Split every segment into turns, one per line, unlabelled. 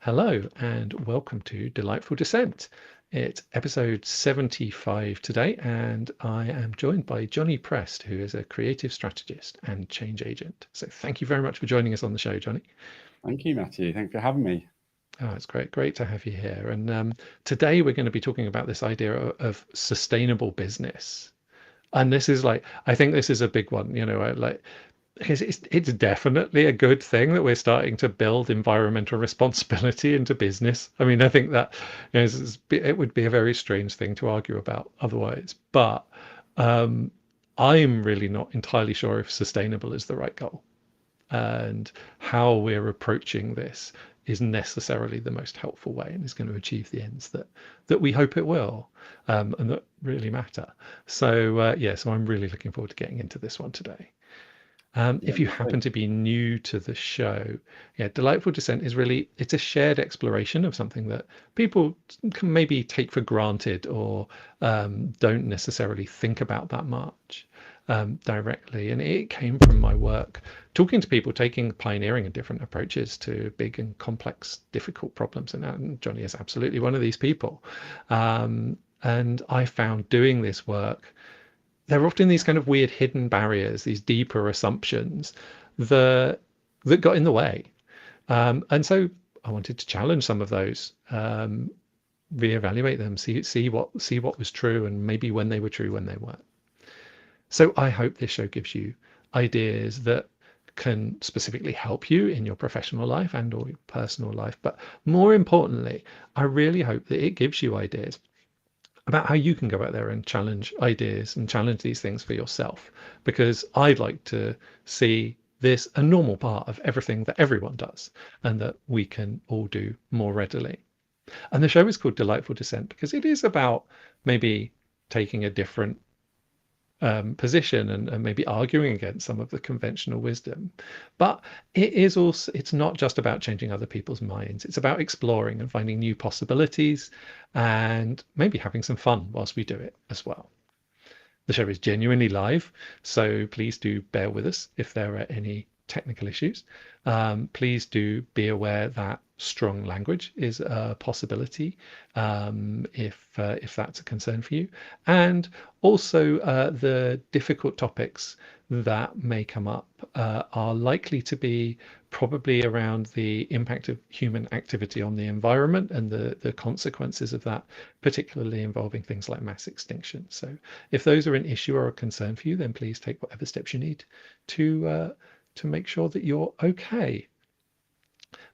Hello and welcome to Delightful Dissent. It's episode 75 today, and I am joined by Jonny Prest, who is a creative strategist and change agent. So thank you very much for joining us on the show, Jonny.
Thank you, Matthew. Thanks for having me.
Oh, it's great to have you here. And today we're going to be talking about this idea of sustainable business. And this is I think this is a big one, because it's definitely a good thing that we're starting to build environmental responsibility into business. I mean, I think that it would be a very strange thing to argue about otherwise. But um, I'm really not entirely sure if sustainable is the right goal, and how we're approaching this is necessarily the most helpful way and is going to achieve the ends that we hope it will, and that really matter. So I'm really looking forward to getting into this one today.
Yeah,
If you
me too.
happen to be new to the show, yeah, Delightful Dissent is really, it's a shared exploration of something that people can maybe take for granted or don't necessarily think about that much directly. And it came from my work talking to people, taking pioneering and different approaches to big and complex, difficult problems. And Jonny is absolutely one of these people. And I found doing this work, there are often these kind of weird hidden barriers, these deeper assumptions that got in the way. And so I wanted to challenge some of those, reevaluate them, see what was true, and maybe when they were true, when they weren't. So I hope this show gives you ideas that can specifically help you in your professional life and or your personal life. But more importantly, I really hope that it gives you ideas about how you can go out there and challenge ideas and challenge these things for yourself. Because I'd like to see this a normal part of everything that everyone does and that we can all do more readily. And the show is called Delightful Dissent because it is about maybe taking a different position and maybe arguing against some of the conventional wisdom. But it is also, it's not just about changing other people's minds. It's about exploring and finding new possibilities and maybe having some fun whilst we do it as well. The show is genuinely live, so please do bear with us if there are any technical issues. Please do be aware that strong language is a possibility, if that's a concern for you, and also the difficult topics that may come up are likely to be probably around the impact of human activity on the environment and the consequences of that, particularly involving things like mass extinction. So if those are an issue or a concern for you, then please take whatever steps you need to make sure that you're okay.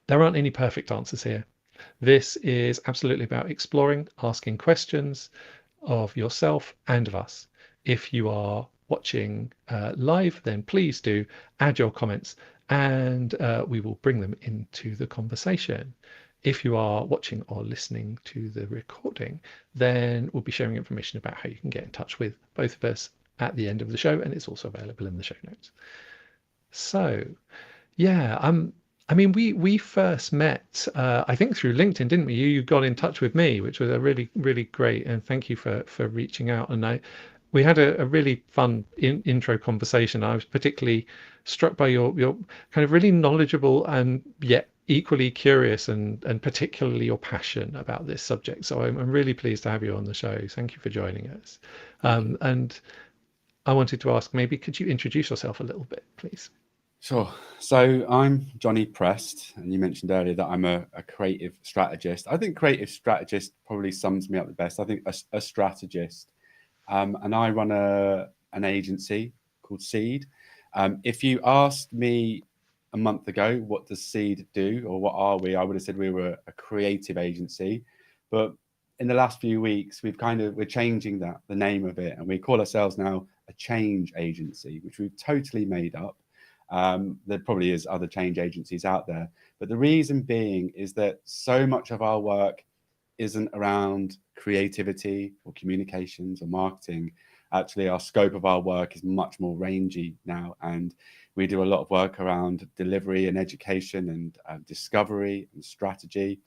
There aren't any perfect answers here. This is absolutely about exploring, asking questions of yourself and of us. If you are watching live, then please do add your comments and we will bring them into the conversation. If you are watching or listening to the recording, then we'll be sharing information about how you can get in touch with both of us at the end of the show, and it's also available in the show notes. So, yeah, I mean, we first met, I think through LinkedIn, didn't we? You got in touch with me, which was a really great, and thank you for reaching out. And we had a really fun intro conversation. I was particularly struck by your kind of really knowledgeable and yet equally curious and particularly your passion about this subject. So I'm really pleased to have you on the show. Thank you for joining us.
Thank you.
And I wanted to ask, maybe could you introduce yourself a little bit, please?
Sure. So I'm Jonny Prest, and you mentioned earlier that I'm a creative strategist. I think creative strategist probably sums me up the best. I think a strategist, and I run an agency called Seed. If you asked me a month ago, what does Seed do, or what are we? I would have said we were a creative agency, but in the last few weeks, we're changing the name of it, and we call ourselves now a change agency, which we've totally made up. There probably is other change agencies out there, but the reason being is that so much of our work isn't around creativity or communications or marketing. Actually, our scope of our work is much more rangy now, and we do a lot of work around delivery and education and discovery and strategy,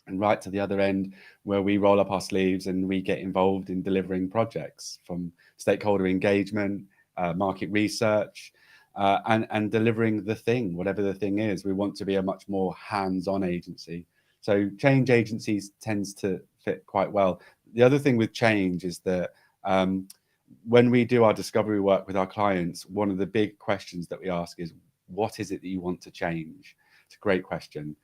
and right to the other end where we roll up our sleeves and we get involved in delivering projects from stakeholder engagement, market research, and delivering the thing, whatever the thing is. We want to be a much more hands-on agency. So change agencies tends to fit quite well. The other thing with change is that when we do our discovery work with our clients, one of the big questions that we ask is, what is it that you want to change? It's a great question.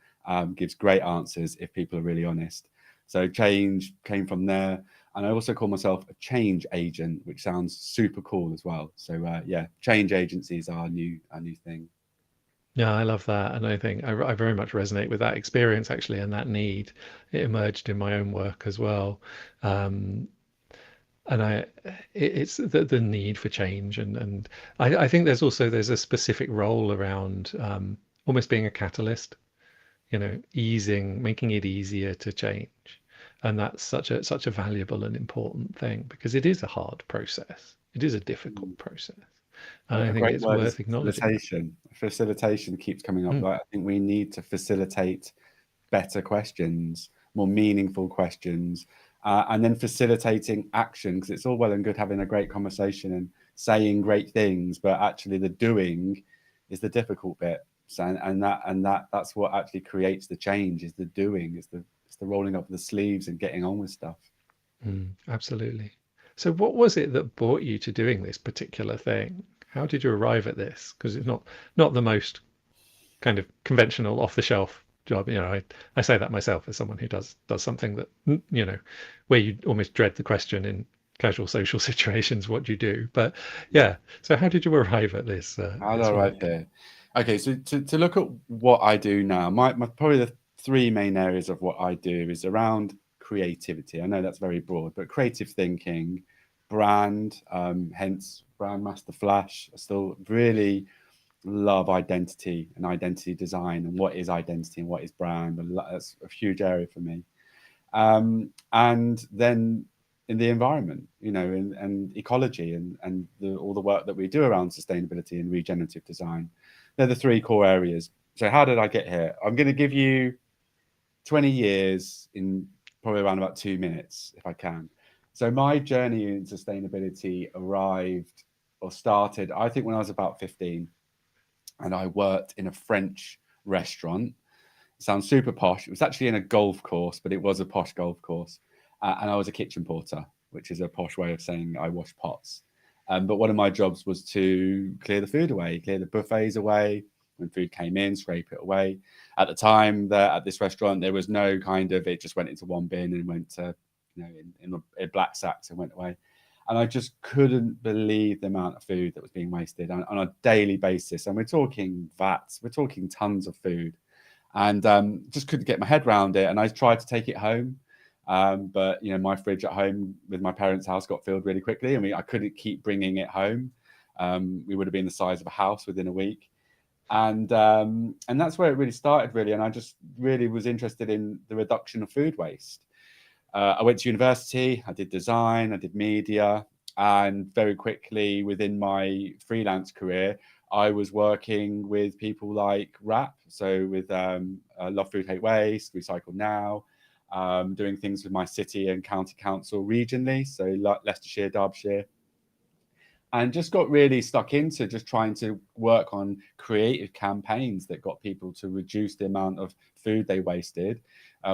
Gives great answers if people are really honest. So change came from there. And I also call myself a change agent, which sounds super cool as well. So yeah, change agencies are our new thing.
Yeah, I love that, and I think I very much resonate with that experience actually, and that need. It emerged in my own work as well, um, and it's the need for change, and I think there's a specific role around almost being a catalyst, making it easier to change, and that's such a valuable and important thing because it is a hard process. It is a difficult process, and I
A
think
great
it's
word is
worth acknowledging that.
facilitation. Facilitation keeps coming up.
Mm,
Like, I think we need to facilitate better questions, more meaningful questions, and then facilitating action, because it's all well and good having a great conversation and saying great things, but actually the doing is the difficult bit. So, that's what actually creates the change, is the doing, it's the rolling up the sleeves and getting on with stuff.
absolutely. So what was it that brought you to doing this particular thing? How did you arrive at this? Because it's not the most kind of conventional off the shelf job. I say that myself as someone who does something that, where you almost dread the question in casual social situations, what do you do? But yeah, so how did you arrive at this
How do I
this
arrive
work?
here? Okay, so to look at what I do now, my probably the three main areas of what I do is around creativity. I know that's very broad, but creative thinking, brand, hence Brand Master Flash. I still really love identity and identity design and what is identity and what is brand. That's a huge area for me. And then in the environment, and ecology and all the work that we do around sustainability and regenerative design. They're the three core areas. So how did I get here? I'm going to give you 20 years in probably around about 2 minutes, if I can. So my journey in sustainability arrived or started, I think, when I was about 15, and I worked in a French restaurant. It sounds super posh. It was actually in a golf course, but it was a posh golf course. And I was a kitchen porter, which is a posh way of saying I wash pots. But one of my jobs was to clear the food away, clear the buffets away. When food came in, scrape it away. At the time, at this restaurant, there was no kind of, it just went into one bin and went to, in black sacks and went away. And I just couldn't believe the amount of food that was being wasted on a daily basis. And we're talking vats, we're talking tons of food, and just couldn't get my head around it. And I tried to take it home, but my fridge at home with my parents' house got filled really quickly. I mean, I couldn't keep bringing it home. We would have been the size of a house within a week, and that's where it really started, really. And I just really was interested in the reduction of food waste. I went to university, I did design, I did media, and very quickly within my freelance career, I was working with people like RAP, so with Love Food Hate Waste, Recycle Now, doing things with my city and county council regionally, so Leicestershire, Derbyshire, and just got really stuck into just trying to work on creative campaigns that got people to reduce the amount of food they wasted.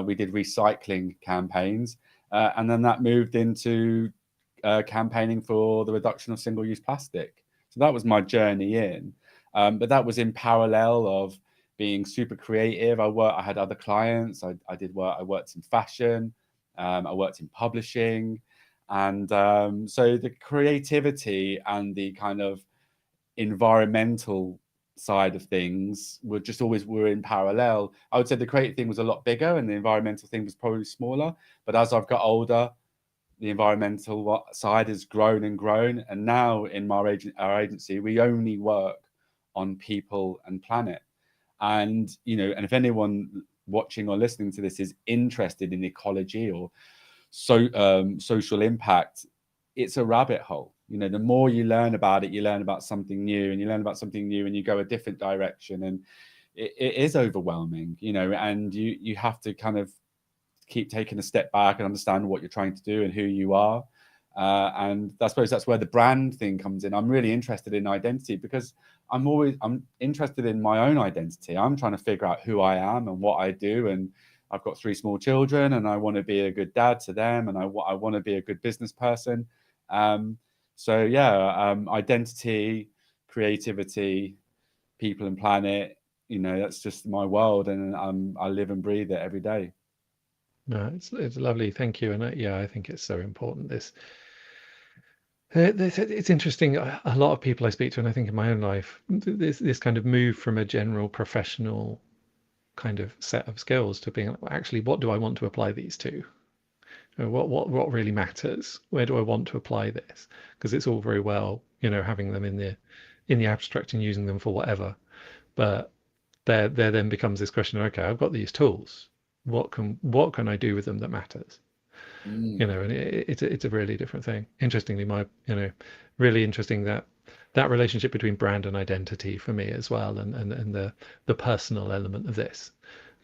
We did recycling campaigns, and then that moved into campaigning for the reduction of single-use plastic. So that was my journey in, but that was in parallel of being super creative. I had other clients. I did work. I worked in fashion. I worked in publishing. And so the creativity and the kind of environmental side of things were in parallel. I would say the creative thing was a lot bigger and the environmental thing was probably smaller. But as I've got older, the environmental side has grown and grown. And now in our agency, we only work on people and planet. And, and if anyone watching or listening to this is interested in ecology or social impact, it's a rabbit hole. The more you learn about it, you learn about something new, and you learn about something new, and you go a different direction, and it is overwhelming. And you have to kind of keep taking a step back and understand what you're trying to do and who you are. And I suppose that's where the brand thing comes in. I'm really interested in identity because I'm interested in my own identity. I'm trying to figure out who I am and what I do, and I've got 3 small children, and I want to be a good dad to them, and I want to be a good business person. So yeah, identity, creativity, people and planet, that's just my world, and I live and breathe it every day.
No, it's lovely. Thank you. And yeah, I think it's so important. It's interesting. A lot of people I speak to, and I think in my own life, this kind of move from a general professional kind of set of skills to being well, actually, what do I want to apply these to? What really matters? Where do I want to apply this? Because it's all very well, having them in the abstract and using them for whatever, but there then becomes this question. Okay, I've got these tools. What can I do with them that matters?
Mm.
And it's a really different thing. Interestingly, really interesting that relationship between brand and identity for me as well, and the personal element of this,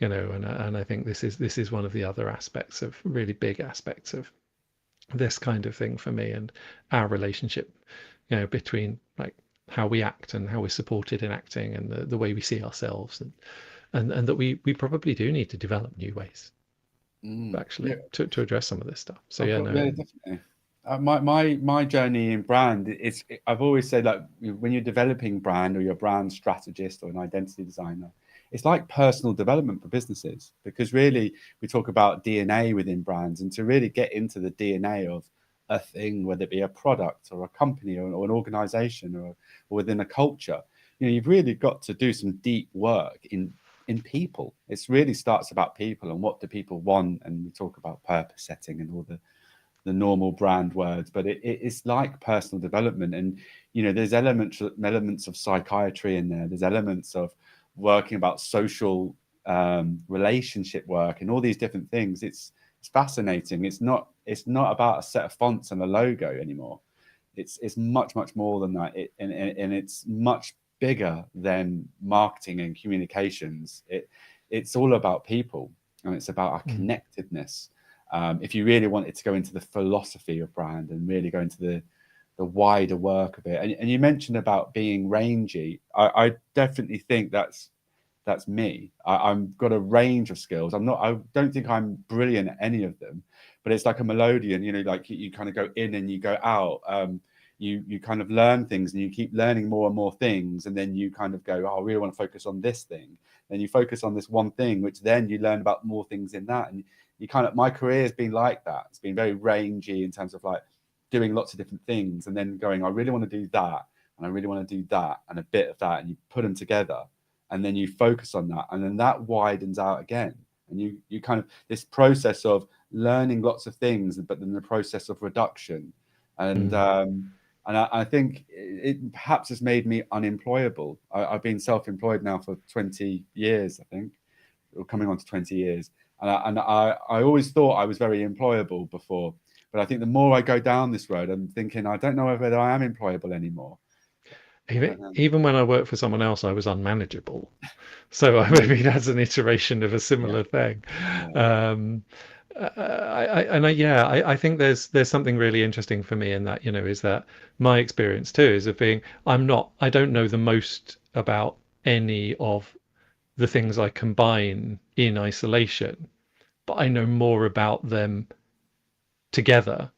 and I think this is one of the other aspects of really big aspects of this kind of thing for me, and our relationship, between like how we act and how we're supported in acting, and the way we see ourselves, and that we probably do need to develop new ways
Yeah,
actually to address some of this stuff. So
of
yeah,
course,
no,
yeah, definitely. My journey in brand is, I've always said, like, when you're developing brand, or you're a brand strategist or an identity designer, it's like personal development for businesses, because really we talk about DNA within brands, and to really get into the DNA of a thing, whether it be a product or a company or an organization or within a culture, you've really got to do some deep work in people. It really starts about people and what do people want, and we talk about purpose setting and all the normal brand words, but it's like personal development. And there's elements of psychiatry in there, there's elements of working about social relationship work and all these different things. It's fascinating. It's not about a set of fonts and a logo anymore. It's much more than that. And it's much bigger than marketing and communications. It's all about people, and it's about our connectedness. If you really wanted to go into the philosophy of brand and really go into the wider work of it, and you mentioned about being rangy, I definitely think that's me. I've got a range of skills. I don't think I'm brilliant at any of them, but it's like a melodian, like you kind of go in and you go out. You kind of learn things, and you keep learning more and more things, and then you kind of go, oh, I really want to focus on this thing. Then you focus on this one thing, which then you learn about more things in that. And you kind of, my career has been like that. It's been very rangy in terms of like doing lots of different things, and then going, I really want to do that, and I really want to do that, and a bit of that, and you put them together, and then you focus on that, and then that widens out again. And you kind of, this process of learning lots of things, but then the process of reduction. And I think it perhaps has made me unemployable. I've been self-employed now for 20 years, I think, or coming on to 20 years. And I always thought I was very employable before. But I think the more I go down this road, I'm thinking, I don't know whether I am employable anymore.
Even when I worked for someone else, I was unmanageable. So I mean, that's an iteration of a
Yeah,
similar thing.
yeah.
Um, I think there's something really interesting for me in that, is that my experience too is of being, I don't know the most about any of the things I combine in isolation, but I know more about them together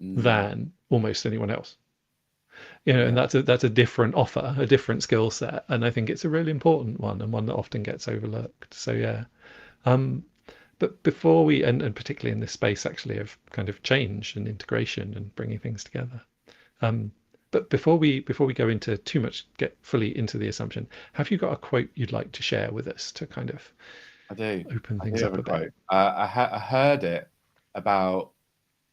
Mm,
than almost anyone else. And
yeah.
that's a different offer, a different skill set, and I think it's a really important one, and one that often gets overlooked. So yeah. Um, but before we, and particularly in this space actually of kind of change and integration and bringing things together. Um, but before we go into too much, get fully into the assumption, have you got a quote you'd like to share with us to kind of
I do.
open
I
things
do have
up
a
a bit?
quote. I heard it about,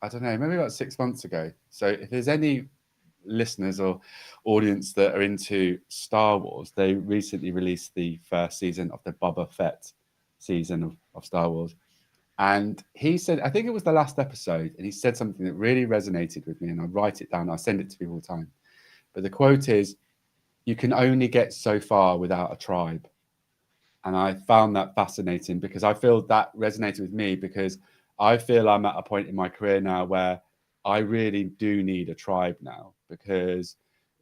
I don't know, maybe about 6 months ago. So if there's any listeners or audience that are into Star Wars, they recently released the first season of the Boba Fett season of Star Wars. And he said, I think it was the last episode, and he said something that really resonated with me, and I write it down. I send it to people all the time. But the quote is, you can only get so far without a tribe. And I found that fascinating, because I feel that resonated with me, because I feel I'm at a point in my career now where I really do need a tribe now. Because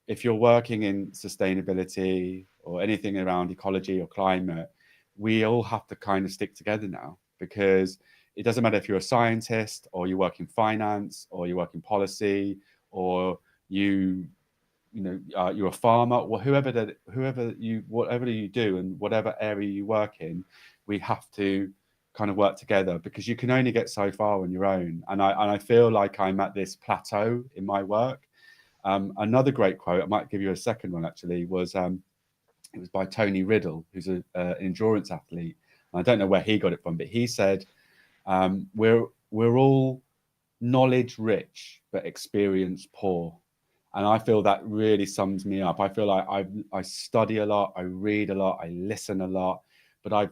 if you're working in sustainability or anything around ecology or climate, we all have to kind of stick together now. because it doesn't matter if you're a scientist or you work in finance or you work in policy or you're a farmer or whatever you do and whatever area you work in, we have to kind of work together, because you can only get so far on your own. And I feel like I'm at this plateau in my work. Another great quote, I might give you a second one actually, was it was by Tony Riddle, who's an endurance athlete. And I don't know where he got it from, but he said, we're all knowledge rich but experience poor. And I feel that really sums me up. I feel like I study a lot, I read a lot, I listen a lot, but I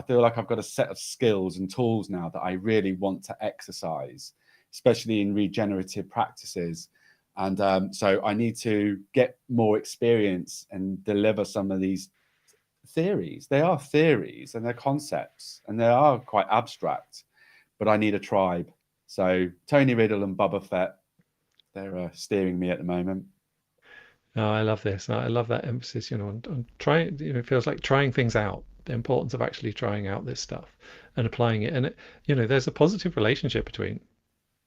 feel like I've got a set of skills and tools now that I really want to exercise, especially in regenerative practices. And so I need to get more experience and deliver some of these theories. They are theories and they're concepts and they are quite abstract, but I need a tribe. So Tony Riddle and Bubba Fett, they're steering me at the moment.
No, I love this. I love that emphasis, on trying, it feels like trying things out, the importance of actually trying out this stuff and applying it. And there's a positive relationship between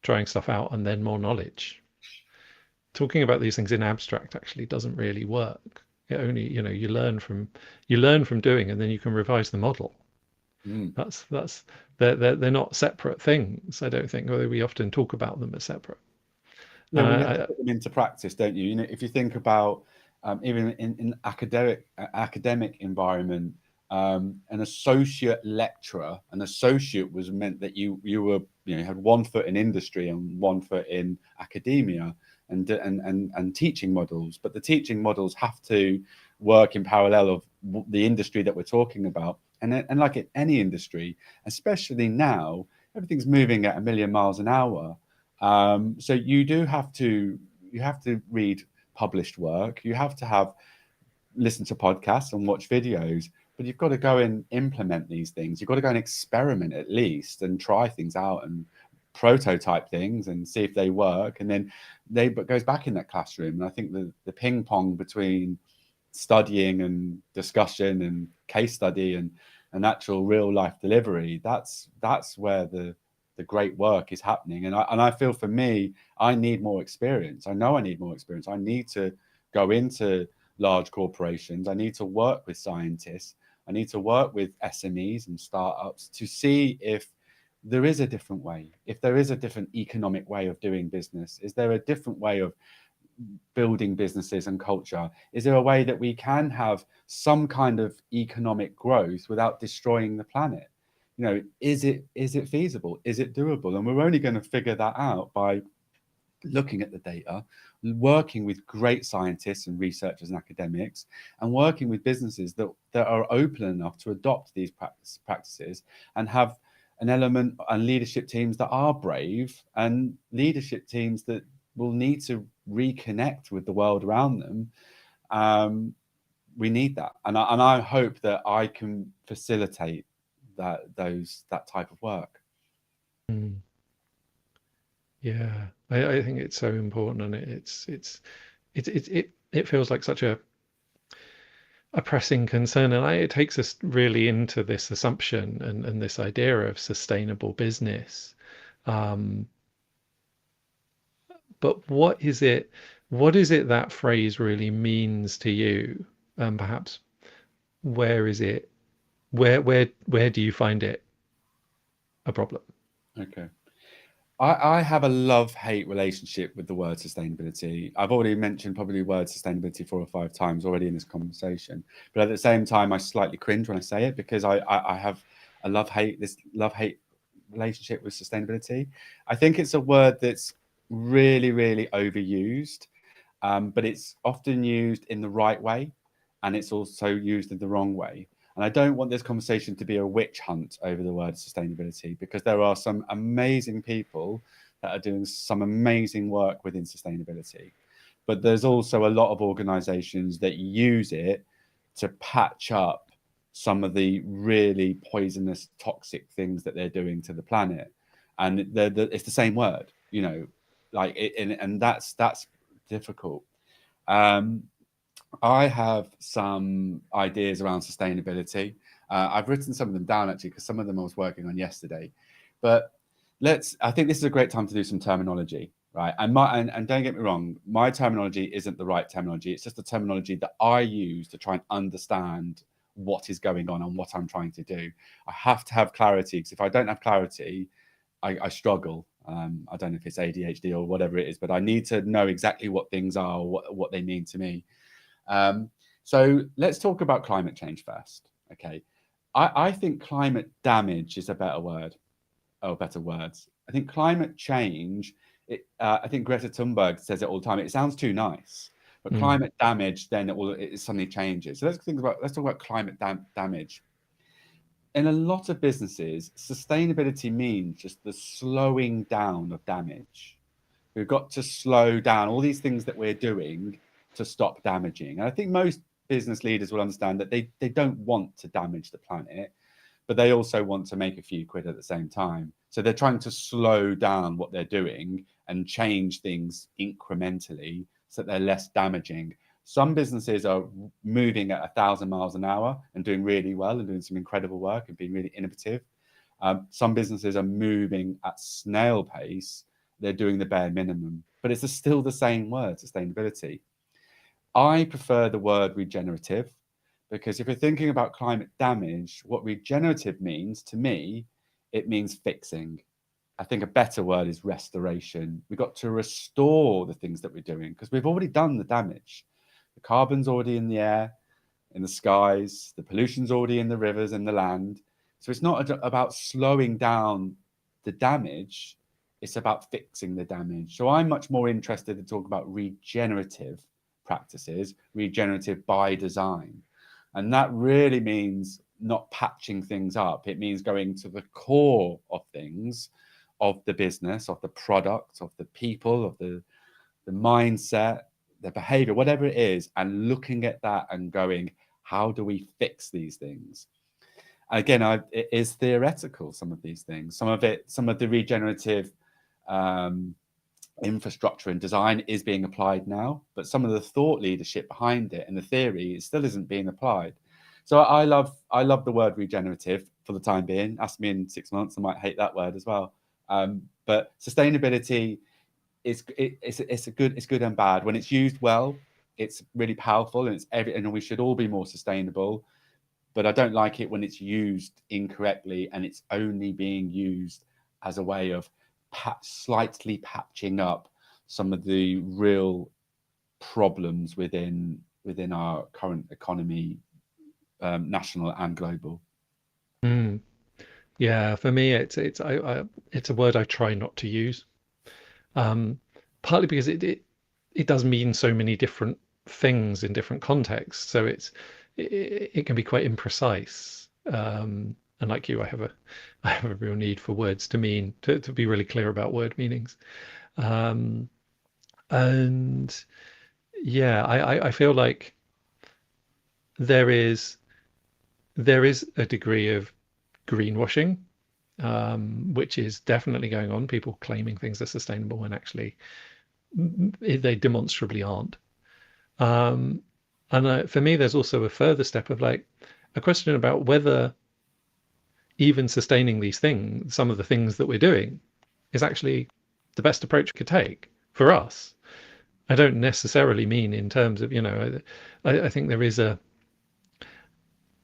trying stuff out and then more knowledge. Talking about these things in abstract actually doesn't really work. It only, you learn from doing, and then you can revise the model.
Mm.
They're not separate things, I don't think, although we often talk about them as separate.
Yeah, well, you have to put them into practice, don't you? If you think about even in academic environment, an associate lecturer, an associate was meant that you were had one foot in industry and one foot in academia and teaching models, but the teaching models have to work in parallel of the industry that we're talking about, and like in any industry, especially now, everything's moving at 1,000,000 miles an hour. So you have to read published work. You have to listen to podcasts and watch videos, but you've got to go and implement these things. You've got to go and experiment at least and try things out and prototype things and see if they work. And then but goes back in that classroom. And I think the ping pong between studying and discussion and case study and actual real life delivery, that's where the great work is happening. And I feel for me, I need more experience. I know I need more experience. I need to go into large corporations. I need to work with scientists. I need to work with SMEs and startups to see if there is a different way, if there is a different economic way of doing business. Is there a different way of building businesses and culture? Is there a way that we can have some kind of economic growth without destroying the planet? Is it feasible? Is it doable? And we're only going to figure that out by looking at the data, working with great scientists and researchers and academics, and working with businesses that are open enough to adopt these practices and have an element and leadership teams that are brave and leadership teams that will need to reconnect with the world around them. We need that, and I hope that I can facilitate that type of work.
Mm. Yeah, I think it's so important, and it feels like such a pressing concern, and it takes us really into this assumption and this idea of sustainable business. Um, but what is it? What is it that phrase really means to you? Perhaps where is it? Where do you find it a problem?
Okay. I have a love-hate relationship with the word sustainability. I've already mentioned probably the word sustainability 4 or 5 times already in this conversation, but at the same time, I slightly cringe when I say it, because I have a love-hate relationship with sustainability. I think it's a word that's really, really overused, but it's often used in the right way, and it's also used in the wrong way. And I don't want this conversation to be a witch hunt over the word sustainability, because there are some amazing people that are doing some amazing work within sustainability. But there's also a lot of organizations that use it to patch up some of the really poisonous, toxic things that they're doing to the planet. And it's the same word, and that's difficult. Um, I have some ideas around sustainability. I've written some of them down actually, because some of them I was working on yesterday. But I think this is a great time to do some terminology, right? And don't get me wrong, my terminology isn't the right terminology. It's just the terminology that I use to try and understand what is going on and what I'm trying to do. I have to have clarity, because if I don't have clarity, I struggle. I don't know if it's ADHD or whatever it is, but I need to know exactly what things are, or what they mean to me. So let's talk about climate change first. Okay. I think climate damage is a better word, or better words. I think climate change, I think Greta Thunberg says it all the time. It sounds too nice, but climate damage, then it suddenly changes. So let's talk about climate damage. In a lot of businesses, sustainability means just the slowing down of damage. We've got to slow down all these things that we're doing to stop damaging. And I think most business leaders will understand that they don't want to damage the planet, but they also want to make a few quid at the same time. So they're trying to slow down what they're doing and change things incrementally so that they're less damaging. Some businesses are moving at 1,000 miles an hour and doing really well and doing some incredible work and being really innovative. Some businesses are moving at snail pace. They're doing the bare minimum, but it's still the same word, sustainability. I prefer the word regenerative, because if you're thinking about climate damage, what regenerative means to me, it means fixing. I think a better word is restoration. We've got to restore the things that we're doing, because we've already done the damage. The carbon's already in the air, in the skies, the pollution's already in the rivers and the land. So it's not about slowing down the damage, it's about fixing the damage. So I'm much more interested to talk about regenerative practices, regenerative by design. And that really means not patching things up. It means going to the core of things, of the business, of the product, of the people, of the mindset, the behavior, whatever it is, and looking at that and going, how do we fix these things? Again, it is theoretical, some of these things. Some of the regenerative infrastructure and design is being applied now, but some of the thought leadership behind it and the theory, it still isn't being applied. So I love the word regenerative for the time being. Ask me in 6 months, I might hate that word as well. But sustainability it's good and bad. When it's used well, it's really powerful, and and we should all be more sustainable. But I don't like it when it's used incorrectly and it's only being used as a way of slightly patching up some of the real problems within our current economy, national and global.
Yeah, for me, it's a word I try not to use. Partly because it does mean so many different things in different contexts, so it can be quite imprecise. And like you, I have a real need for words to be really clear about word meanings. And yeah, I feel like there is a degree of greenwashing, which is definitely going on. People claiming things are sustainable when actually they demonstrably aren't. And for me, there's also a further step of like a question about whether even sustaining these things, some of the things that we're doing, is actually the best approach we could take for us. I don't necessarily mean in terms of, I think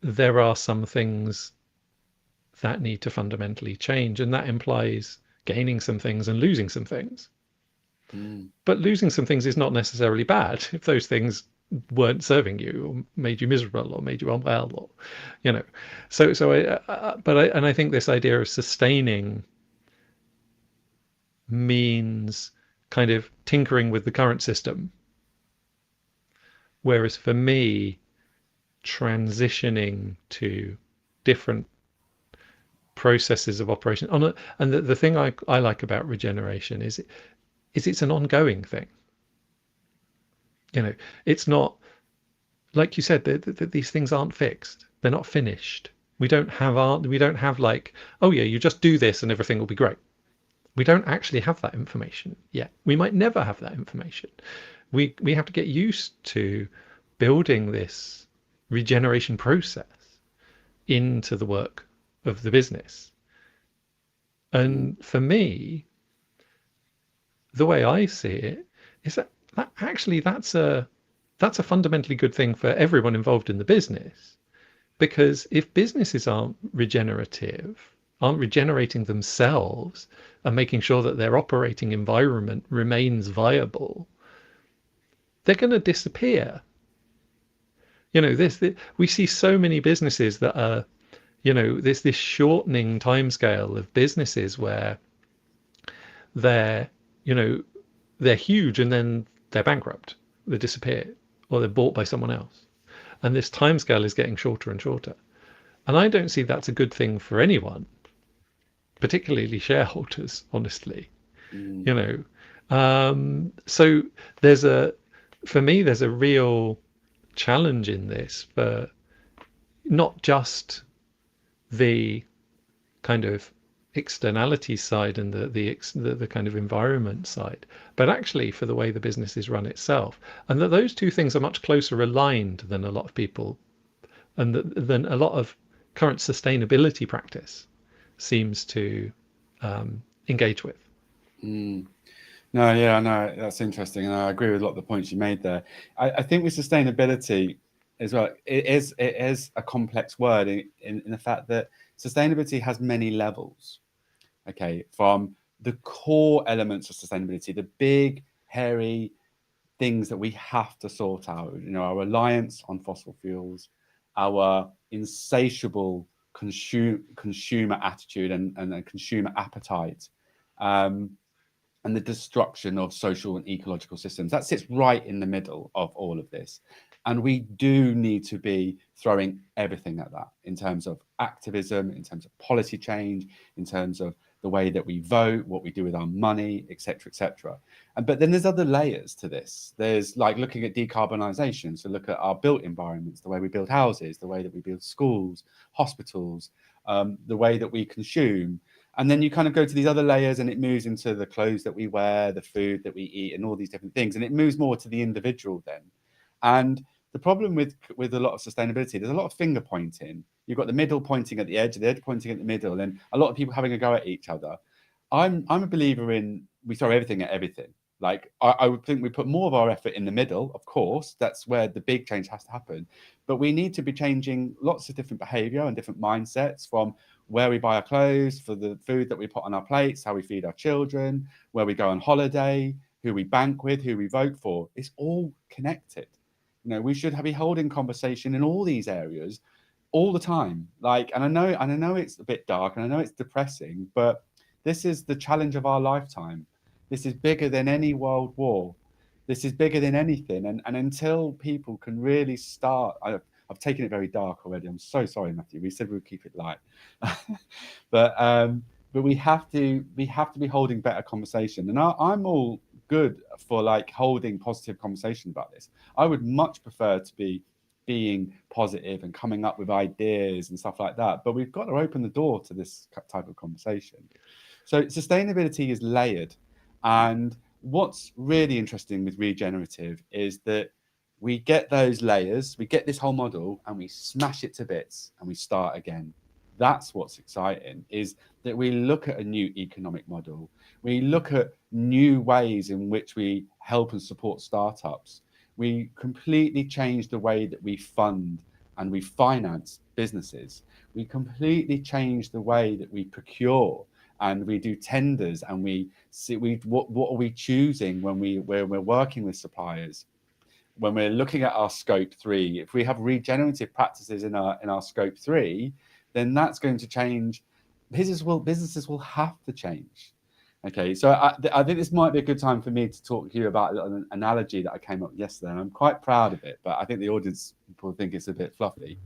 there are some things that need to fundamentally change, and that implies gaining some things and losing some things. But losing some things is not necessarily bad if those things weren't serving you or made you miserable or made you unwell, or I think this idea of sustaining means kind of tinkering with the current system, whereas for me, transitioning to different processes of operation and the thing I like about regeneration is it's an ongoing thing. It's not, like you said, these things aren't fixed. They're not finished. We don't have like, oh yeah, you just do this and everything will be great. We don't actually have that information yet. We might never have that information. We have to get used to building this regeneration process into the work of the business. And for me, the way I see it is that actually that's a fundamentally good thing for everyone involved in the business. Because if businesses aren't regenerative, aren't regenerating themselves and making sure that their operating environment remains viable, they're going to disappear. We see so many businesses that are, there's this shortening timescale of businesses where they're, you know, they're huge and then they're bankrupt, they disappear, or they're bought by someone else. And this timescale is getting shorter and shorter. And I don't see that's a good thing for anyone, particularly shareholders, honestly. So for me, there's a real challenge in this for not just the kind of externality side and the kind of environment side, but actually for the way the business is run itself, and that those two things are much closer aligned than a lot of people, and than a lot of current sustainability practice seems to engage with.
No, yeah, no, that's interesting, and I agree with a lot of the points you made there. I think with sustainability as well, it is a complex word in the fact that sustainability has many levels. Okay, from the core elements of sustainability, the big, hairy things that we have to sort out, our reliance on fossil fuels, our insatiable consumer attitude and consumer appetite, and the destruction of social and ecological systems. That sits right in the middle of all of this. And we do need to be throwing everything at that in terms of activism, in terms of policy change, in terms of the way that we vote, what we do with our money, etc., etc. But then there's other layers to this. There's like looking at decarbonisation. So look at our built environments, the way we build houses, the way that we build schools, hospitals, the way that we consume. And then you kind of go to these other layers and it moves into the clothes that we wear, the food that we eat, and all these different things. And it moves more to the individual then. And the problem with a lot of sustainability, there's a lot of finger pointing. You've got the middle pointing at the edge pointing at the middle, and a lot of people having a go at each other. I'm a believer in we throw everything at everything. Like I would think we put more of our effort in the middle, of course. That's where the big change has to happen. But we need to be changing lots of different behavior and different mindsets, from where we buy our clothes, for the food that we put on our plates, how we feed our children, where we go on holiday, who we bank with, who we vote for. It's all connected. We should be holding conversation in all these areas all the time. And I know it's a bit dark and I know it's depressing, but this is the challenge of our lifetime. This is bigger than any world war. This is bigger than anything. And until people can really start, I've taken it very dark already. I'm so sorry, Matthew. We said we'd keep it light, but we have to be holding better conversation. And I'm all good for holding positive conversation about this. I would much prefer to be being positive and coming up with ideas and stuff like that. But we've got to open the door to this type of conversation. So sustainability is layered. And what's really interesting with regenerative is that we get those layers, we get this whole model and we smash it to bits and we start again. That's what's exciting, is that we look at a new economic model. We look at new ways in which we help and support startups. We completely change the way that we fund and we finance businesses. We completely change the way that we procure and we do tenders, and we see what are we choosing when we're working with suppliers. When we're looking at our scope 3, if we have regenerative practices in our scope 3, then that's going to change. Businesses will have to change. Okay, so I think this might be a good time for me to talk to you about an analogy that I came up with yesterday, and I'm quite proud of it, but I think the audience will think it's a bit fluffy.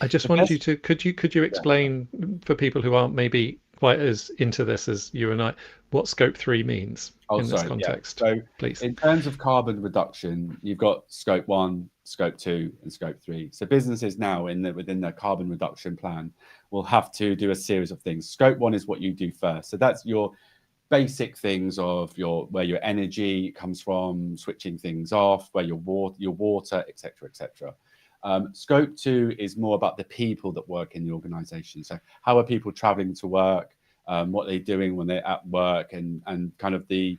I just wanted you to could you explain for people who aren't maybe quite as into this as you and I what scope 3 means in this context?
So
please.
In terms of carbon reduction, you've got scope 1, scope 2 and scope 3. So businesses now within their carbon reduction plan will have to do a series of things. Scope 1 is what you do first. So that's your basic things of where your energy comes from, switching things off, where your water, etc., etc. Scope 2 is more about the people that work in the organization. So how are people traveling to work, what they're doing when they're at work, and kind of the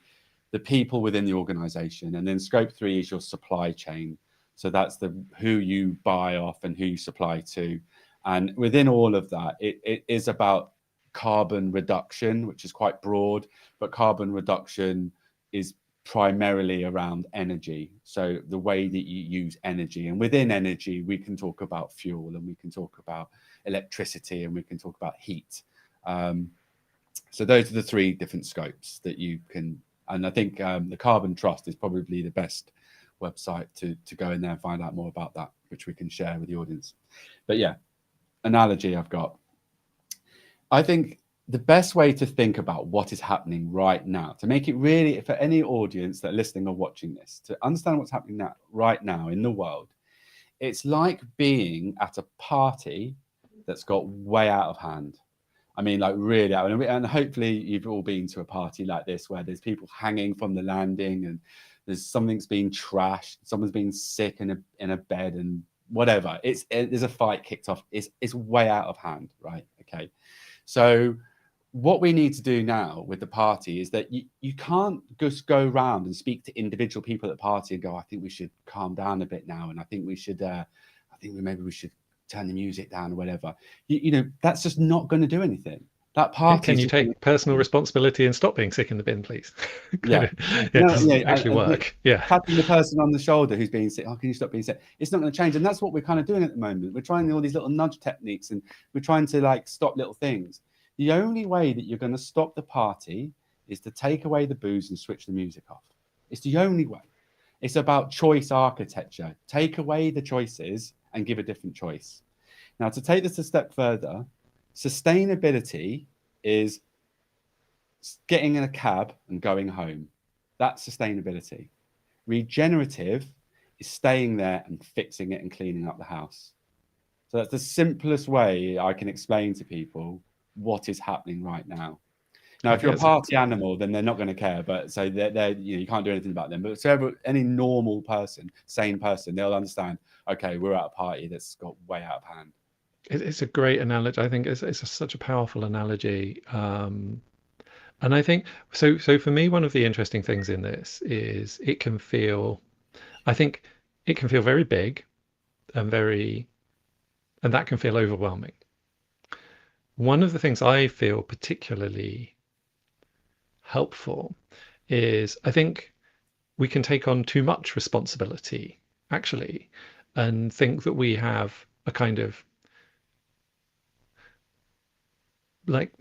people within the organization. And then Scope 3 is your supply chain. So that's who you buy off and who you supply to. And within all of that, it is about carbon reduction, which is quite broad, but carbon reduction is primarily around energy. So the way that you use energy, and within energy, we can talk about fuel, and we can talk about electricity, and we can talk about heat. So those are the 3 different scopes that you can, and I think the Carbon Trust is probably the best website to go in there and find out more about that, which we can share with the audience. But yeah, analogy I've got. I think the best way to think about what is happening right now, to make it really, for any audience that are listening or watching this, to understand what's happening right now in the world, it's like being at a party that's got way out of hand. I mean, like really out. And hopefully you've all been to a party like this where there's people hanging from the landing, and there's something's been trashed, someone's been sick in a bed, and whatever. There's a fight kicked off. It's way out of hand, right? Okay. So what we need to do now with the party is that you can't just go around and speak to individual people at the party and go, I think we should calm down a bit now, and I think we should maybe we should turn the music down or whatever. You know, that's just not going to do anything. That party.
Can you take personal responsibility and stop being sick in the bin, please?
Yeah,
it doesn't actually work. Yeah,
patting the person on the shoulder who's being sick. Oh, can you stop being sick? It's not going to change, and that's what we're kind of doing at the moment. We're trying all these little nudge techniques, and we're trying to like stop little things. The only way that you're going to stop the party is to take away the booze and switch the music off. It's the only way. It's about choice architecture. Take away the choices and give a different choice. Now, to take this a step further, sustainability is getting in a cab and going home. That's sustainability. Regenerative is staying there and fixing it and cleaning up the house. So that's the simplest way I can explain to people what is happening right now. Now, if you're a party animal, then they're not going to care. But so they're you can't do anything about them. But so any normal person, sane person, they'll understand. Okay, we're at a party that's got way out of hand.
It's a great analogy. I think it's such a powerful analogy. And I think so for me, one of the interesting things in this is I think it can feel very big and that can feel overwhelming. One of the things I feel particularly helpful is I think we can take on too much responsibility, actually, and think that we have a kind of like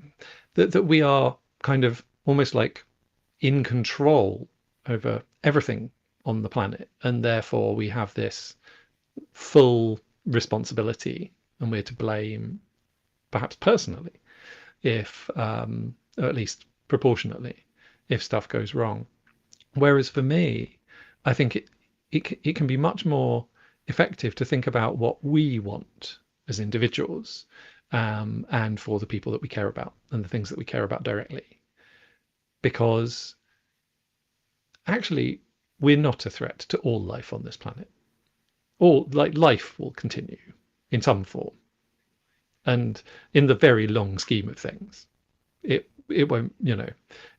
that we are kind of almost like in control over everything on the planet, and therefore we have this full responsibility, and we're to blame, perhaps personally, if or at least proportionately, if stuff goes wrong. Whereas for me, I think it can be much more effective to think about what we want as individuals, and for the people that we care about and the things that we care about directly. Because actually, we're not a threat to all life on this planet. All life will continue in some form. And in the very long scheme of things, it won't,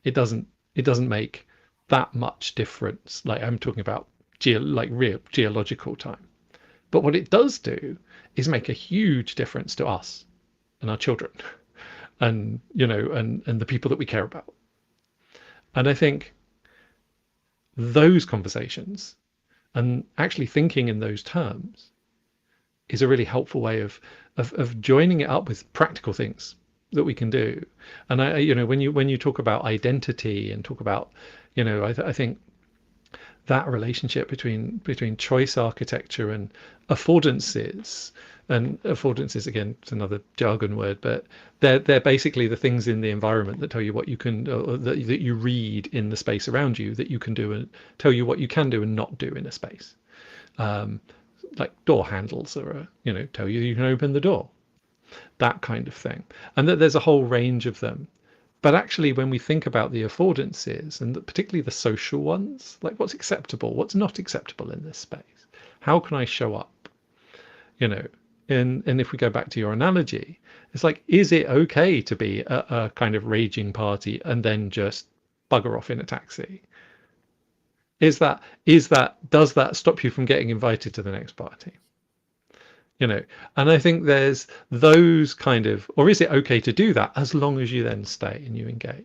it doesn't make that much difference. Like I'm talking about real geological time. But what it does do is make a huge difference to us and our children and, and the people that we care about. And I think those conversations and actually thinking in those terms is a really helpful way of joining it up with practical things that we can do. And when you talk about identity and talk about, I think that relationship between choice architecture and affordances, and affordances, again, it's another jargon word, but they're basically the things in the environment that tell you what you can, or that you read in the space around you that you can do, and tell you what you can do and not do in a space. Like door handles are, tell you can open the door, that kind of thing. And that there's a whole range of them. But actually, when we think about the affordances, and particularly the social ones, like what's acceptable, what's not acceptable in this space, how can I show up? you know. And if we go back to your analogy, it's like, is it okay to be a kind of raging party and then just bugger off in a taxi? Does that stop you from getting invited to the next party? You know, and I think there's those kind of, or is it okay to do that as long as you then stay and you engage?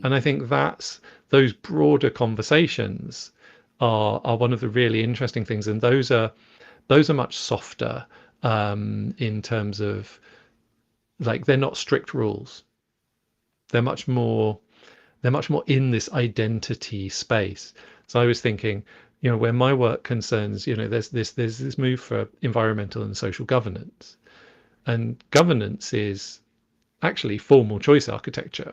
And I think that's those broader conversations are one of the really interesting things, and those are much softer in terms of, like, they're not strict rules. They're much more they're much more in this identity space. So I was thinking, where my work concerns, there's this move for environmental and social governance, and governance is actually formal choice architecture.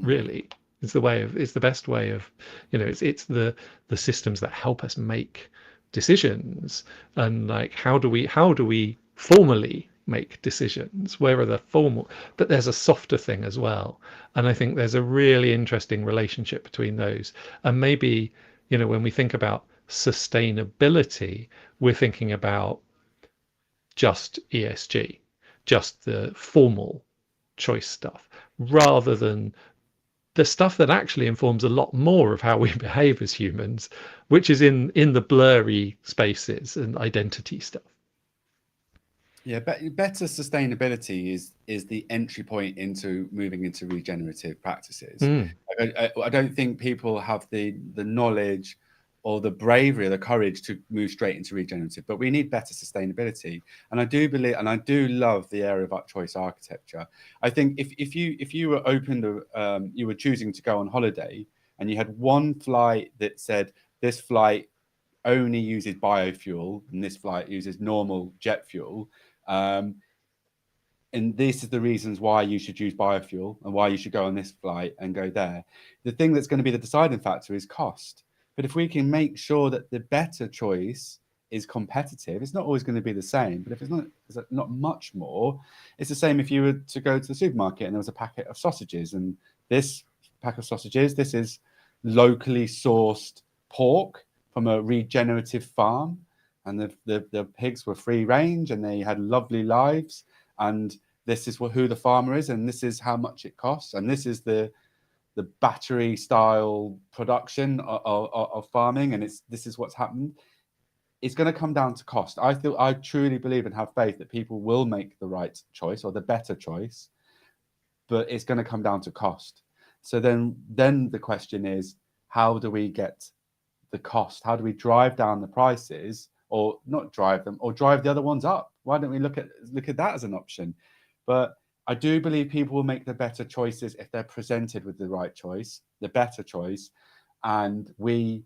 Really, it's the best way of, it's the systems that help us make decisions, and like, how do we formally make decisions? Where are the formal, but there's a softer thing as well, and I think there's a really interesting relationship between those. And maybe, when we think about sustainability, we're thinking about just ESG, just the formal choice stuff, rather than the stuff that actually informs a lot more of how we behave as humans, which is in the blurry spaces and identity stuff.
Yeah, better sustainability is the entry point into moving into regenerative practices.
Mm.
I don't think people have the knowledge or the bravery or the courage to move straight into regenerative, but we need better sustainability. And I do believe, and I do love the area of choice architecture. I think if you were open to, you were choosing to go on holiday, and you had one flight that said this flight only uses biofuel and this flight uses normal jet fuel, and this is the reasons why you should use biofuel and why you should go on this flight and go there. The thing that's going to be the deciding factor is cost. But if we can make sure that the better choice is competitive, it's not always going to be the same. But if it's not much more, it's the same if you were to go to the supermarket and there was a packet of sausages, and this pack of sausages, this is locally sourced pork from a regenerative farm, and the pigs were free range and they had lovely lives, and this is who the farmer is, and this is how much it costs, and this is the battery style production of farming, and this is what's happened. It's going to come down to cost. I truly believe and have faith that people will make the right choice or the better choice, but it's going to come down to cost. So then the question is, how do we get the cost? How do we drive down the prices, or not drive them, or drive the other ones up? Why don't we look at that as an option? But I do believe people will make the better choices if they're presented with the right choice, the better choice, and we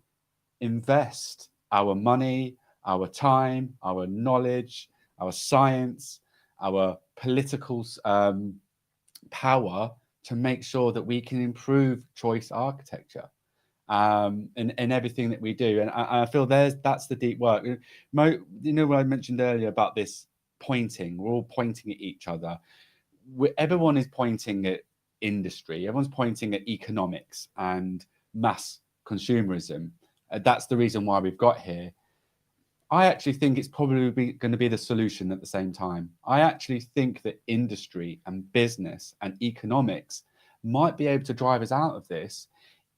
invest our money, our time, our knowledge, our science, our political power to make sure that we can improve choice architecture in everything that we do. And I feel that's the deep work. What I mentioned earlier about this pointing, we're all pointing at each other. Everyone is pointing at industry, everyone's pointing at economics and mass consumerism. That's the reason why we've got here. I actually think it's probably going to be the solution at the same time. I actually think that industry and business and economics might be able to drive us out of this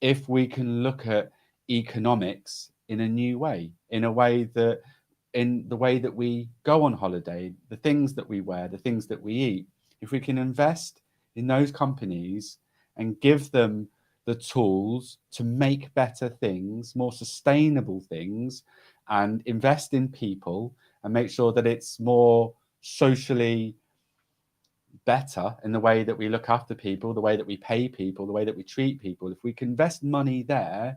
if we can look at economics in a new way, in the way that we go on holiday, the things that we wear, the things that we eat. If we can invest in those companies and give them the tools to make better things, more sustainable things, and invest in people and make sure that it's more socially better in the way that we look after people, the way that we pay people, the way that we treat people. If we can invest money there,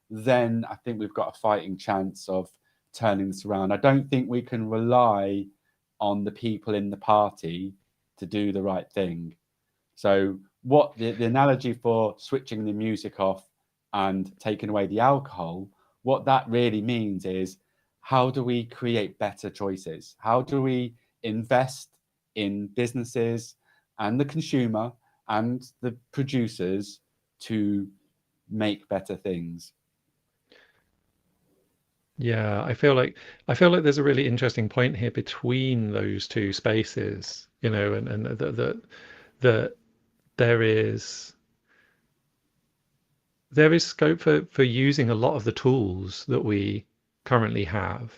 then I think we've got a fighting chance of turning this around. I don't think we can rely on the people in the party to do the right thing. So what the analogy for switching the music off and taking away the alcohol, what that really means is, how do we create better choices? How do we invest in businesses and the consumer and the producers to make better things?
Yeah, I feel like there's a really interesting point here between those two spaces, and that there is there is scope for using a lot of the tools that we currently have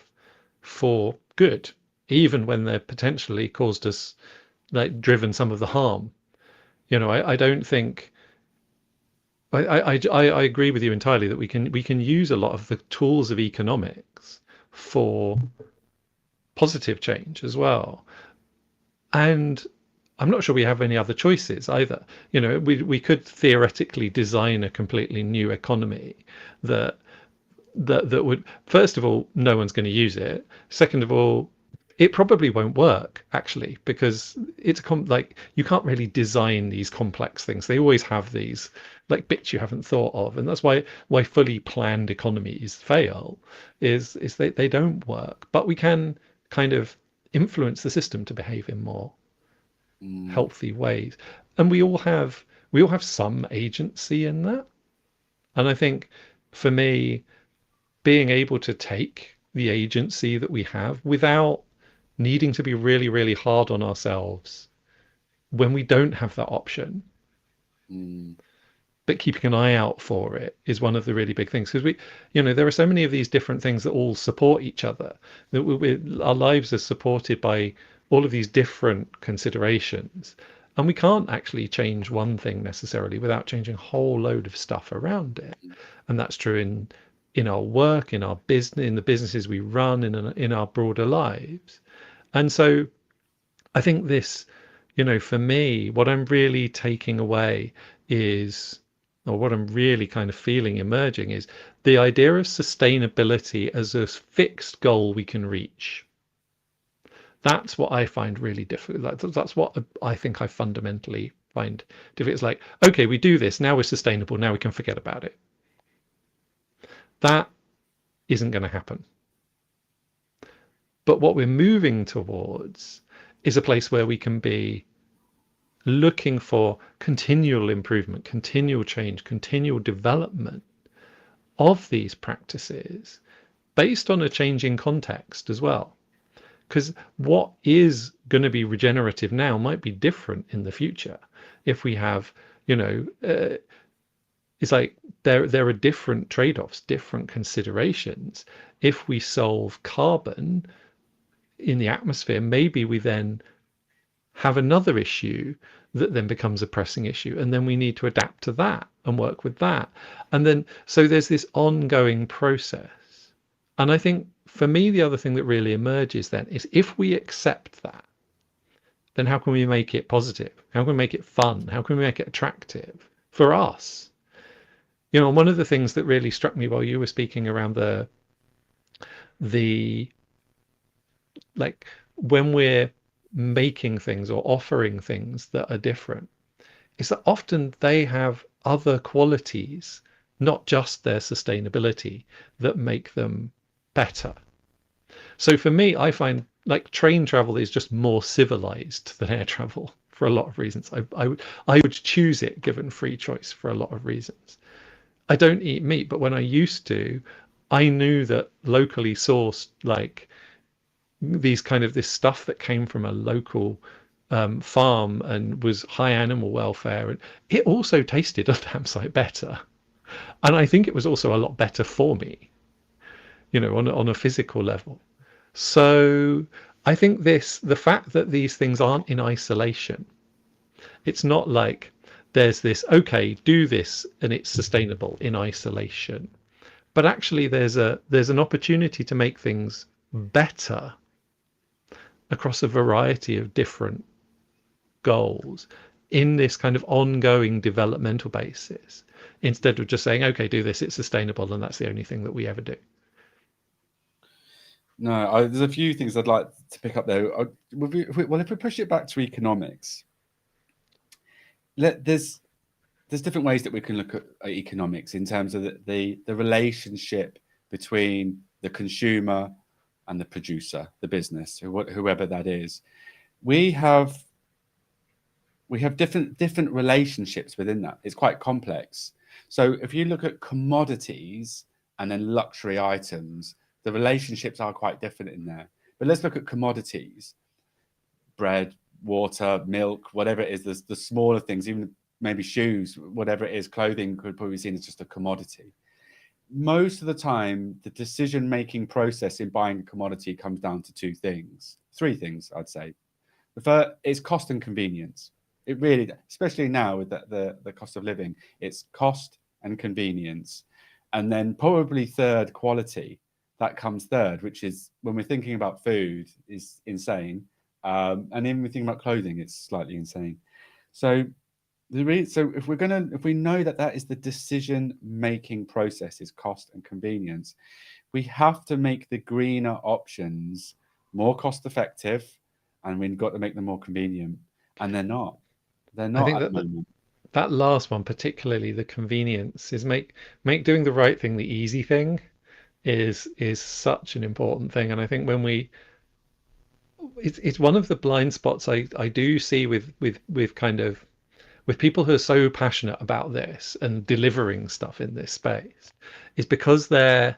for good, even when they're potentially caused us, like, driven some of the harm. I don't think I agree with you entirely that we can use a lot of the tools of economics for positive change as well. And I'm not sure we have any other choices either. We could theoretically design a completely new economy that that would, first of all, no one's going to use it. Second of all, it probably won't work actually, because like, you can't really design these complex things. They always have these, like, bits you haven't thought of, and that's why fully planned economies fail. Is they don't work, but we can kind of influence the system to behave in more
Mm,
healthy ways, and we all have some agency in that. And I think, for me, being able to take the agency that we have without needing to be really, really hard on ourselves when we don't have that option,
mm,
but keeping an eye out for it, is one of the really big things. Because there are so many of these different things that all support each other, that our lives are supported by all of these different considerations. And we can't actually change one thing necessarily without changing a whole load of stuff around it. And that's true in our work, in our business, in the businesses we run, in our broader lives. And so I think this, for me, what I'm really taking away is, or what I'm really kind of feeling emerging, is the idea of sustainability as a fixed goal we can reach. That's what I find really difficult. That's what I think I fundamentally find difficult. It's like, okay, we do this, now we're sustainable, now we can forget about it. That isn't going to happen. But what we're moving towards is a place where we can be looking for continual improvement, continual change, continual development of these practices based on a changing context as well. Because what is going to be regenerative now might be different in the future. If we have, it's like there are different trade-offs, different considerations. If we solve carbon in the atmosphere, maybe we then have another issue that then becomes a pressing issue, and then we need to adapt to that and work with that. And then, so there's this ongoing process. And I think, for me, the other thing that really emerges then is, if we accept that, then how can we make it positive? How can we make it fun? How can we make it attractive for us? One of the things that really struck me while you were speaking around the like, when we're making things or offering things that are different, is that often they have other qualities, not just their sustainability, that make them better. So for me, I find, like, train travel is just more civilized than air travel for a lot of reasons. I would choose it given free choice for a lot of reasons. I don't eat meat, but when I used to, I knew that locally sourced, like, this stuff that came from a local farm and was high animal welfare, and it also tasted a damn sight better. And I think it was also a lot better for me, on a physical level. So I think the fact that these things aren't in isolation, it's not like there's this, okay, do this and it's sustainable in isolation, but actually there's an opportunity to make things better across a variety of different goals in this kind of ongoing developmental basis, instead of just saying, okay, do this, it's sustainable, and that's the only thing that we ever do.
No, there's a few things I'd like to pick up there. If we push it back to economics, there's different ways that we can look at economics in terms of the relationship between the consumer and the producer, the business, whoever that is. We have different relationships within that. It's quite complex. So if you look at commodities and then luxury items, The relationships are quite different in there. But let's look at commodities: bread, water, milk, whatever it is, the smaller things, even maybe shoes, whatever it is, clothing could probably be seen as just a commodity. Most of the time, the decision-making process in buying a commodity comes down to three things, I'd say. The first is cost and convenience. It really, especially now with the cost of living, it's cost and convenience. And then probably third, quality. That comes third, which is, when we're thinking about food, is insane. And even when we think about clothing, it's slightly insane. So if we know that is the decision-making process, is cost and convenience, we have to make the greener options more cost-effective, and we've got to make them more convenient. And they're not. They're
I
not
think
at
that
the moment.
that last one, particularly the convenience, is make doing the right thing the easy thing is such an important thing. And I think it's one of the blind spots I do see with kind of with people who are so passionate about this and delivering stuff in this space, is because it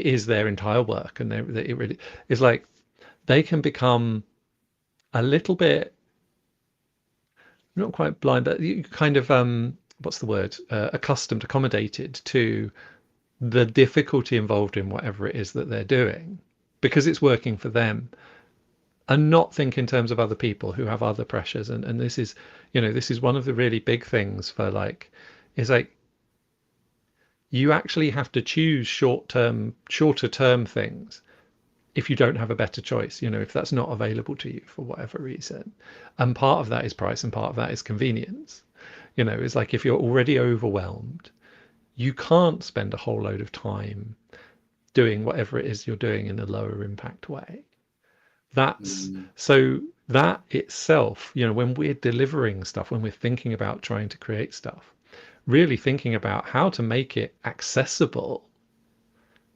is their entire work, and it really is like they can become a little bit, not quite blind, but you kind of what's the word, accustomed, accommodated to the difficulty involved in whatever it is that they're doing because it's working for them, and not think in terms of other people who have other pressures. And this is, this is one of the really big things for like, is like you actually have to choose shorter term things if you don't have a better choice, if that's not available to you for whatever reason. And part of that is price and part of that is convenience. It's like if you're already overwhelmed, you can't spend a whole load of time doing whatever it is you're doing in a lower impact way. That's
Mm,
so that itself, when we're delivering stuff, when we're thinking about trying to create stuff, really thinking about how to make it accessible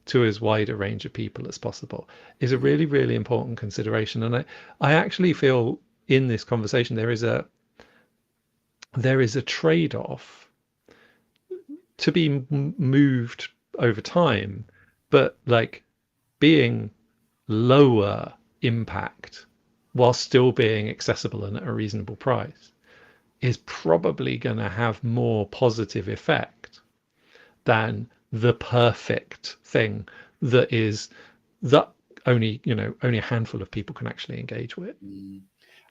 to as wide a range of people as possible is a really, really important consideration. And I actually feel in this conversation there is a trade-off to be moved over time, but like being lower impact while still being accessible and at a reasonable price is probably going to have more positive effect than the perfect thing that only a handful of people can actually engage with.
mm.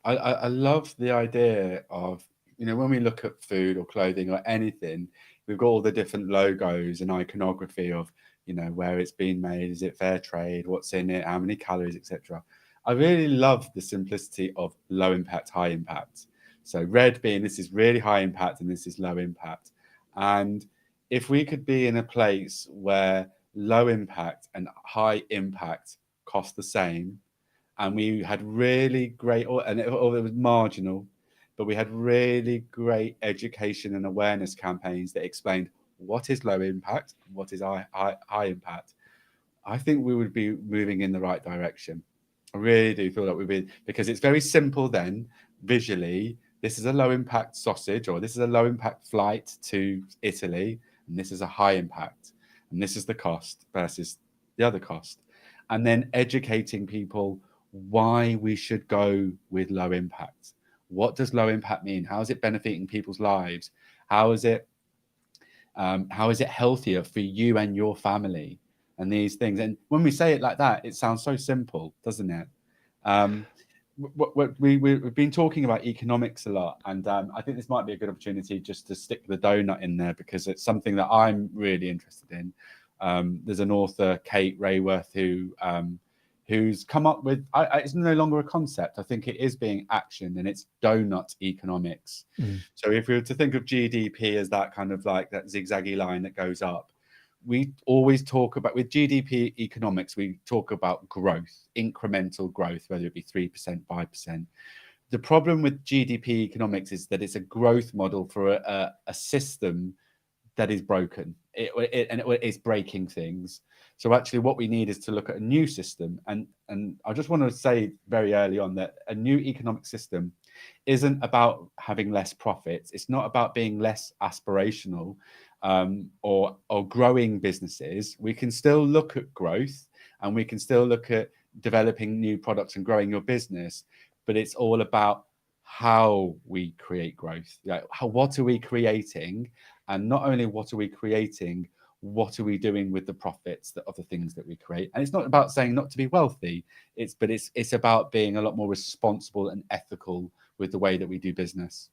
I love the idea of, when we look at food or clothing or anything, we've got all the different logos and iconography of, where it's been made, is it fair trade, what's in it, how many calories, etc. I really love the simplicity of low impact, high impact. So red being this is really high impact and this is low impact. And if we could be in a place where low impact and high impact cost the same, and we had really great, or it was marginal, but we had really great education and awareness campaigns that explained what is low impact and what is high impact, I think we would be moving in the right direction. I really do feel that we'd be, because it's very simple then, visually. This is a low impact sausage, or this is a low impact flight to Italy, and this is a high impact. And this is the cost versus the other cost. And then educating people why we should go with low impact. What does low impact mean? How is it benefiting people's lives? How is it healthier for you and your family? And these things. And when we say it like that, it sounds so simple, doesn't it? We've been talking about economics a lot, and I think this might be a good opportunity just to stick the donut in there, because it's something that I'm really interested in. There's an author, Kate Raworth, who's come up with, it's no longer a concept. I think it is being actioned, and it's donut economics. So if we were to think of GDP as that kind of like that zigzaggy line that goes up, we always talk about, with GDP economics, we talk about growth, incremental growth, whether it be 3%, 5%. The problem with GDP economics is that it's a growth model for a system that is broken. It's breaking things. So actually what we need is to look at a new system. And I just want to say very early on that a new economic system isn't about having less profits. It's not about being less aspirational or growing businesses. We can still look at growth, and we can still look at developing new products and growing your business, but it's all about how we create growth. Like, what are we creating? And not only what are we creating, what are we doing with the profits of the things that we create? And it's not about saying not to be wealthy. It's about being a lot more responsible and ethical with the way that we do business.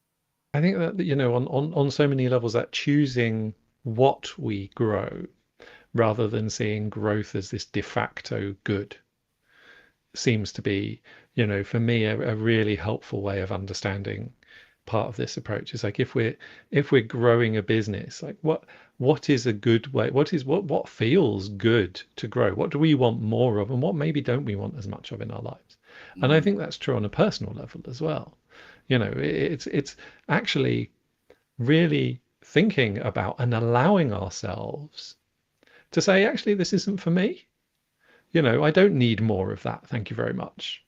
I think that, on so many levels, that choosing what we grow rather than seeing growth as this de facto good seems to be, for me, a really helpful way of understanding part of this approach. Is like, if we're growing a business, like what is a good way? What feels good to grow? What do we want more of, and what maybe don't we want as much of in our lives? And I think that's true on a personal level as well. It's actually really thinking about and allowing ourselves to say, actually, this isn't for me. I don't need more of that. Thank you very much.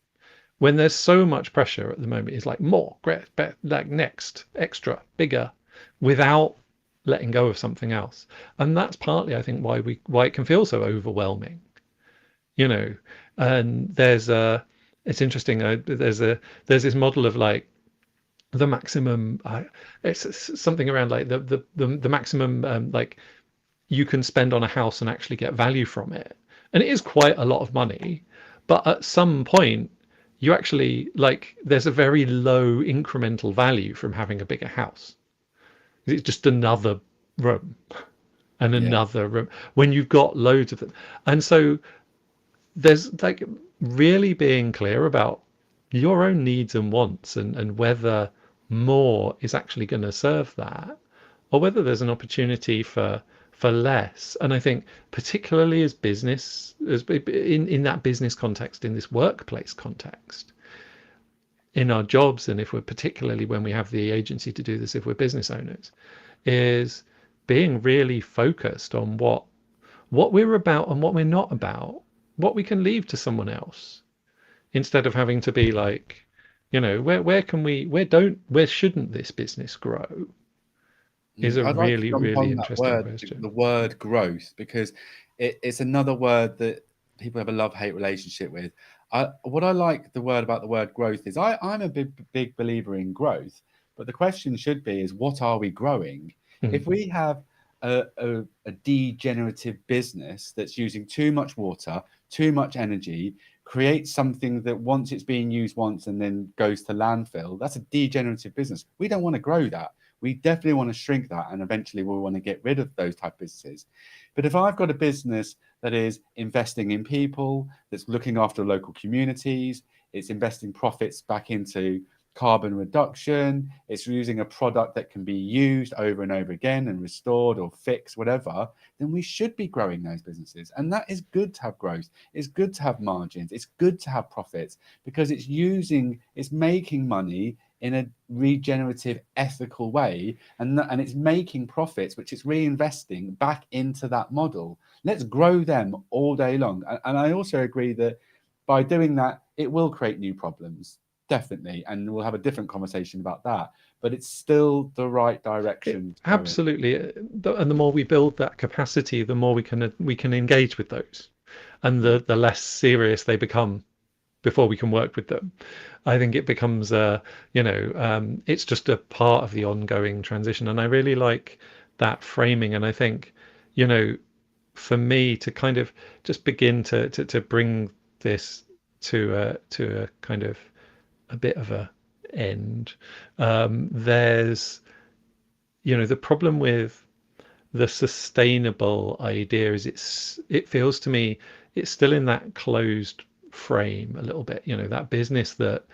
When there's so much pressure at the moment, it's like more, great, like next, extra, bigger, without letting go of something else. And that's partly, I think, why it can feel so overwhelming. You know, and it's interesting. There's this model of like the maximum. It's something around like the maximum like you can spend on a house and actually get value from it. And it is quite a lot of money, but at some point you actually like there's a very low incremental value from having a bigger house. It's just another room and
Yeah.
another room when you've got loads of them. And so there's like really being clear about your own needs and wants and whether more is actually going to serve that or whether there's an opportunity for less. And I think particularly as business, as in that business context, in this workplace context, in our jobs, and if we're particularly when we have the agency to do this, if we're business owners, is being really focused on what we're about and what we're not about, what we can leave to someone else, instead of having to be like, where shouldn't this business grow? Is a
I'd like to
really,
jump
really
on that
interesting
word,
question.
the word growth, because it's another word that people have a love-hate relationship with. What I like the word about the word growth is I'm a big believer in growth, but the question should be is what are we growing?
Mm.
If we have a degenerative business that's using too much water, too much energy, creates something that once it's being used once and then goes to landfill, that's a degenerative business. We don't want to grow that. We definitely want to shrink that, and eventually we'll want to get rid of those type of businesses. But if I've got a business that is investing in people, that's looking after local communities, it's investing profits back into carbon reduction, it's using a product that can be used over and over again and restored or fixed, whatever, then we should be growing those businesses. And that is good to have growth. It's good to have margins. It's good to have profits because it's making money in a regenerative, ethical way, and it's making profits, which it's reinvesting back into that model. Let's grow them all day long. And I also agree that by doing that, it will create new problems, definitely, and we'll have a different conversation about that. But it's still the right direction to go in.
Absolutely. And the more we build that capacity, the more we can engage with those, and
Yeah.
the less serious they become before we can work with them. I think it becomes it's just a part of the ongoing transition. And I really like that framing. And I think, for me to kind of just begin to bring this to a kind of a bit of a end. There's, the problem with the sustainable idea is it feels to me it's still in that closed frame a little bit, that business that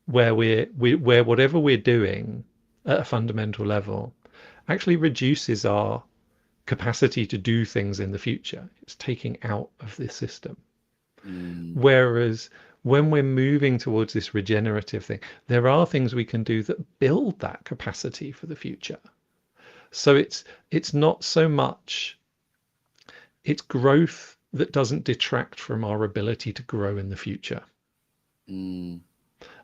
where where whatever we're doing at a fundamental level actually reduces our capacity to do things in the future. It's taking out of this system.
Mm,
Whereas when we're moving towards this regenerative thing, there are things we can do that build that capacity for the future. So it's not so much it's growth that doesn't detract from our ability to grow in the future.
mm,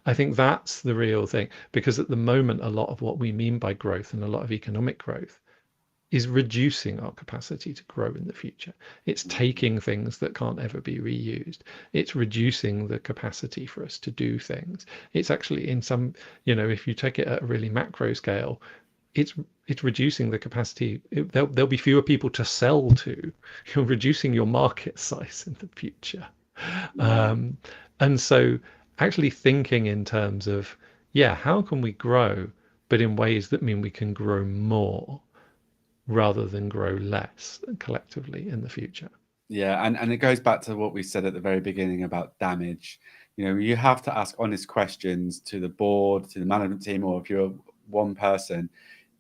I think that's the real thing, because at the moment, a lot of what we mean by growth and a lot of economic growth is reducing our capacity to grow in the future. It's taking things that can't ever be reused. It's reducing the capacity for us to do things. It's actually in some, if you take it at a really macro scale, it's it's reducing the capacity. There'll be fewer people to sell to. You're reducing your market size in the future.
Yeah.
Um, and so actually thinking in terms of, yeah, how can we grow, but in ways that mean we can grow more rather than grow less collectively in the future.
Yeah, and it goes back to what we said at the very beginning about damage. You have to ask honest questions to the board, to the management team, or if you're one person,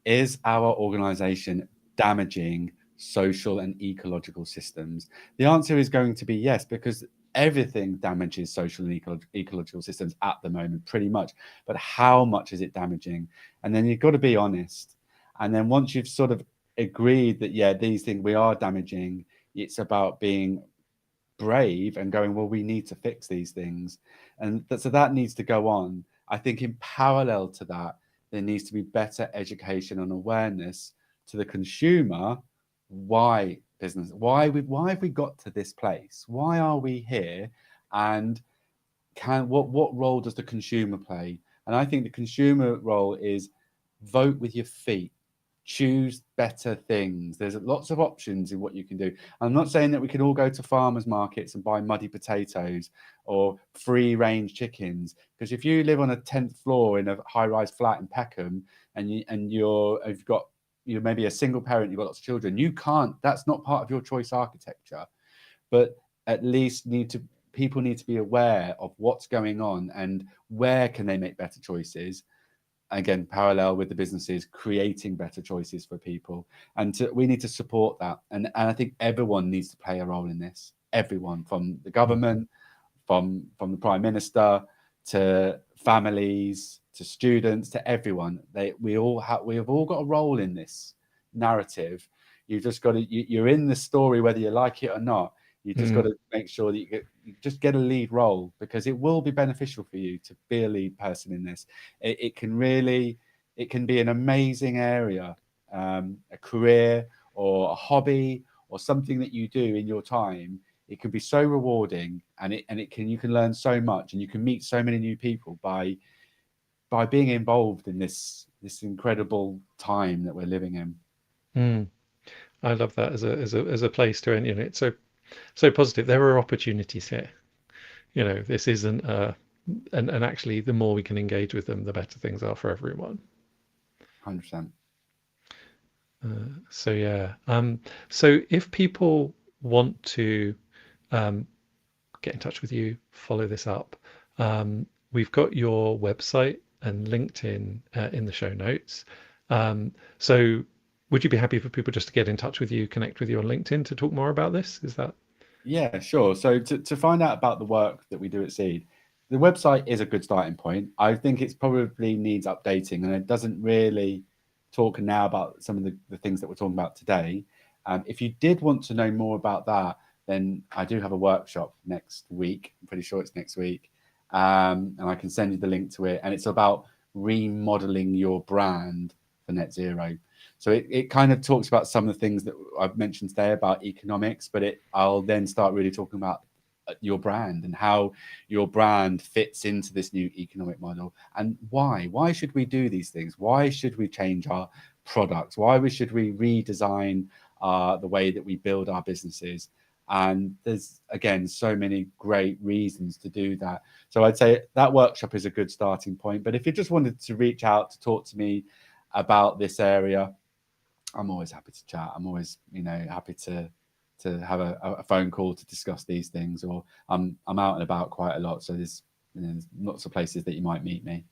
is our organization damaging social and ecological systems? The answer is going to be yes, because everything damages social and ecological systems at the moment, pretty much. But how much is it damaging? And then you've got to be honest. And then once you've sort of agreed that, yeah, these things we are damaging, it's about being brave and going, well, we need to fix these things. And so that needs to go on. I think in parallel to that, there needs to be better education and awareness to the consumer. Why business? Why have we got to this place? Why are we here? And what role does the consumer play? And I think the consumer role is vote with your feet, choose better things. There's lots of options in what you can do. I'm not saying that we can all go to farmers markets and buy muddy potatoes or free range chickens, because if you live on a 10th floor in a high rise flat in Peckham and you're maybe a single parent, you've got lots of children, you can't, that's not part of your choice architecture. But at least people need to be aware of what's going on and where can they make better choices. Again, parallel with the businesses creating better choices for people, and we need to support that. And I think everyone needs to play a role in this. Everyone, from the government, from the prime minister, to families, to students, to everyone. We have all got a role in this narrative. You've just got to. You're in the story whether you like it or not. You just got to make sure that you just get a lead role, because it will be beneficial for you to be a lead person in this. It can be an amazing area, a career or a hobby or something that you do in your time. It can be so rewarding, and you can learn so much, and you can meet so many new people by being involved in this incredible time that we're living in.
I love that as a place to end. It's so positive. There are opportunities here. This isn't and actually the more we can engage with them, the better things are for everyone.
100%.
So yeah. So if people want to get in touch with you, follow this up, we've got your website and LinkedIn in the show notes. So would you be happy for people just to get in touch with you, connect with you on LinkedIn to talk more about this? Is that?
Yeah, sure. So to find out about the work that we do at Seed, the website is a good starting point. I think it's probably needs updating, and it doesn't really talk now about some of the things that we're talking about today. If you did want to know more about that, then I do have a workshop next week. I'm pretty sure it's next week. And I can send you the link to it. And it's about remodeling your brand for net zero. So it kind of talks about some of the things that I've mentioned today about economics, but I'll then start really talking about your brand and how your brand fits into this new economic model, and why should we do these things? Why should we change our products? Should we redesign the way that we build our businesses? And there's, again, so many great reasons to do that. So I'd say that workshop is a good starting point. But if you just wanted to reach out to talk to me about this area, I'm always happy to chat. I'm always, happy to have a phone call to discuss these things. Or I'm out and about quite a lot, so there's lots of places that you might meet me.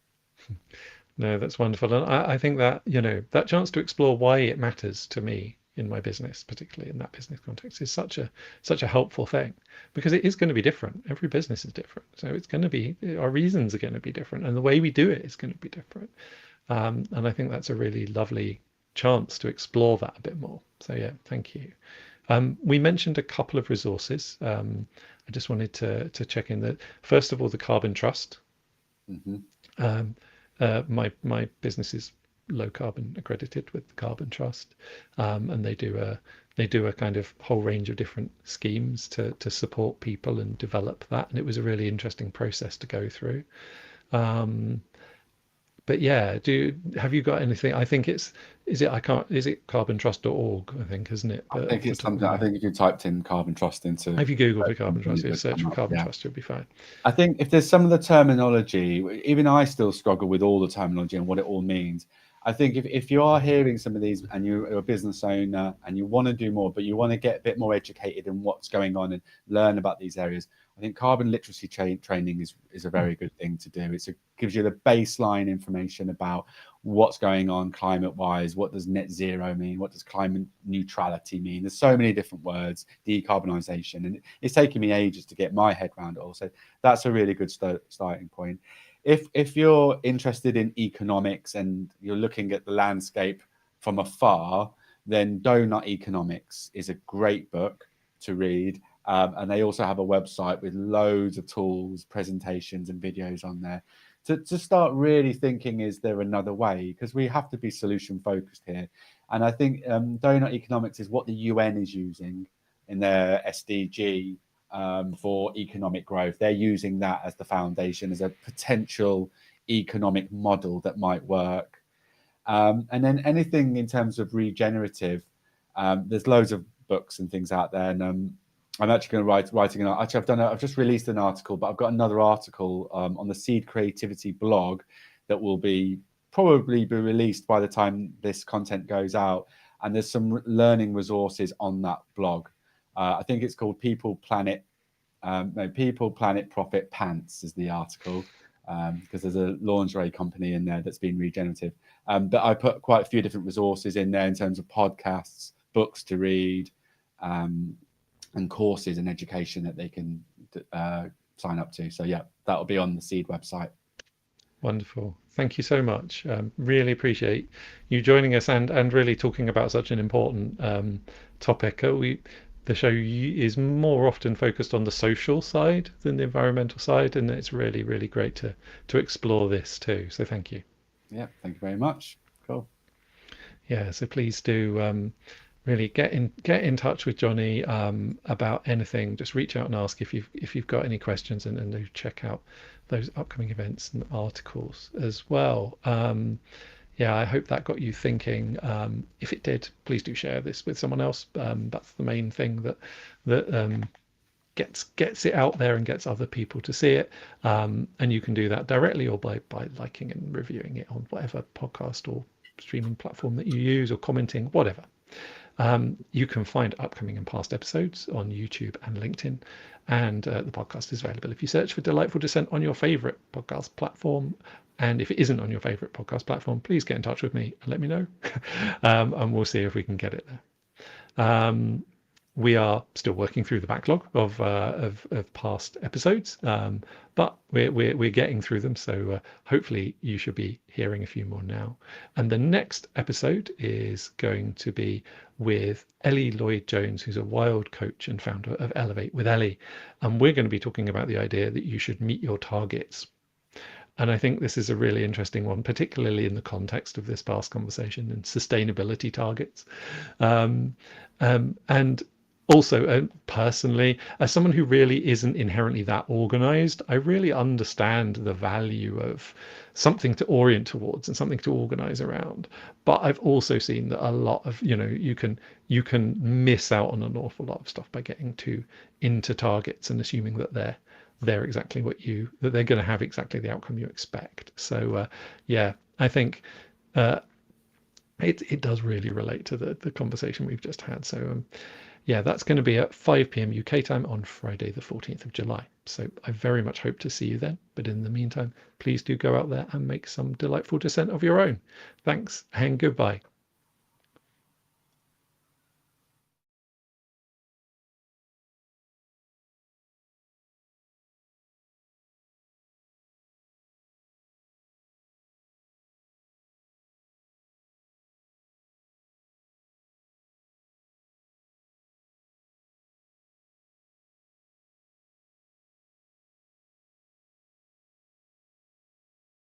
No, that's wonderful. And I think that, that chance to explore why it matters to me in my business, particularly in that business context, is such a helpful thing, because it is going to be different. Every business is different. So it's going to be, our reasons are going to be different, and the way we do it is going to be different. And I think that's a really lovely chance to explore that a bit more. So yeah, thank you. We mentioned a couple of resources. I just wanted to check in that, first of all, the Carbon Trust.
Mm-hmm.
My business is low carbon accredited with the Carbon Trust, and they do a kind of whole range of different schemes to support people and develop that. And it was a really interesting process to go through. But yeah, have you got anything? I think is it carbontrust.org, I think, isn't it?
I
But
think
off the
it's
top of
something.
my
I
head.
think if you typed in Carbon Trust into
If you Google for Carbon
companies,
Trust, you
it would
search
come
for
up.
Carbon
Yeah.
Trust, you'll be fine.
I think if there's some of the terminology, even I still struggle with all the terminology and what it all means. I think if you are hearing some of these and you're a business owner and you want to do more, but you want to get a bit more educated in what's going on and learn about these areas, I think carbon literacy training is a very good thing to do. It gives you the baseline information about what's going on climate-wise. What does net zero mean? What does climate neutrality mean? There's so many different words, decarbonisation, and it's taken me ages to get my head around it all. So that's a really good starting point. If you're interested in economics and you're looking at the landscape from afar, then Donut Economics is a great book to read. And they also have a website with loads of tools, presentations, and videos on there to start really thinking, is there another way? Because we have to be solution focused here. And I think Donut Economics is what the UN is using in their SDG for economic growth. They're using that as the foundation, as a potential economic model that might work. And then anything in terms of regenerative, there's loads of books and things out there. And I'm actually going to I've just released an article, but I've got another article on the Seed Creativity blog that will probably be released by the time this content goes out. And there's some learning resources on that blog. I think it's called People, Planet, Profit, Pants is the article, because there's a lingerie company in there that's been regenerative. But I put quite a few different resources in there in terms of podcasts, books to read, and courses and education that they can sign up to. So yeah, that'll be on the Seed website.
Wonderful. Thank you so much. Really appreciate you joining us and really talking about such an important topic. The show is more often focused on the social side than the environmental side, and it's really, really great to explore this too. So thank you.
Yeah, thank you very much. Cool.
Yeah, so please do really get in touch with Jonny about anything. Just reach out and ask if you've got any questions, and do check out those upcoming events and articles as well. Yeah, I hope that got you thinking. If it did, please do share this with someone else. That's the main thing that gets it out there and gets other people to see it. And you can do that directly or by liking and reviewing it on whatever podcast or streaming platform that you use, or commenting, whatever. You can find upcoming and past episodes on YouTube and LinkedIn, and the podcast is available if you search for Delightful Dissent on your favorite podcast platform. And if it isn't on your favorite podcast platform, please get in touch with me and let me know, and we'll see if we can get it there. We are still working through the backlog of past episodes, but we're getting through them. So hopefully you should be hearing a few more now. And the next episode is going to be with Ellie Lloyd-Jones, who's a wild coach and founder of Elevate with Ellie. And we're going to be talking about the idea that you should meet your targets. And I think this is a really interesting one, particularly in the context of this past conversation and sustainability targets. And also, personally, as someone who really isn't inherently that organized, I really understand the value of something to orient towards and something to organize around. But I've also seen that a lot of, you can miss out on an awful lot of stuff by getting too into targets and assuming that they're exactly that they're going to have exactly the outcome you expect. So yeah, I think it does really relate to the conversation we've just had. So yeah, that's going to be at 5 p.m. UK time on Friday, the 14th of July. So I very much hope to see you then. But in the meantime, please do go out there and make some delightful dissent of your own. Thanks and goodbye.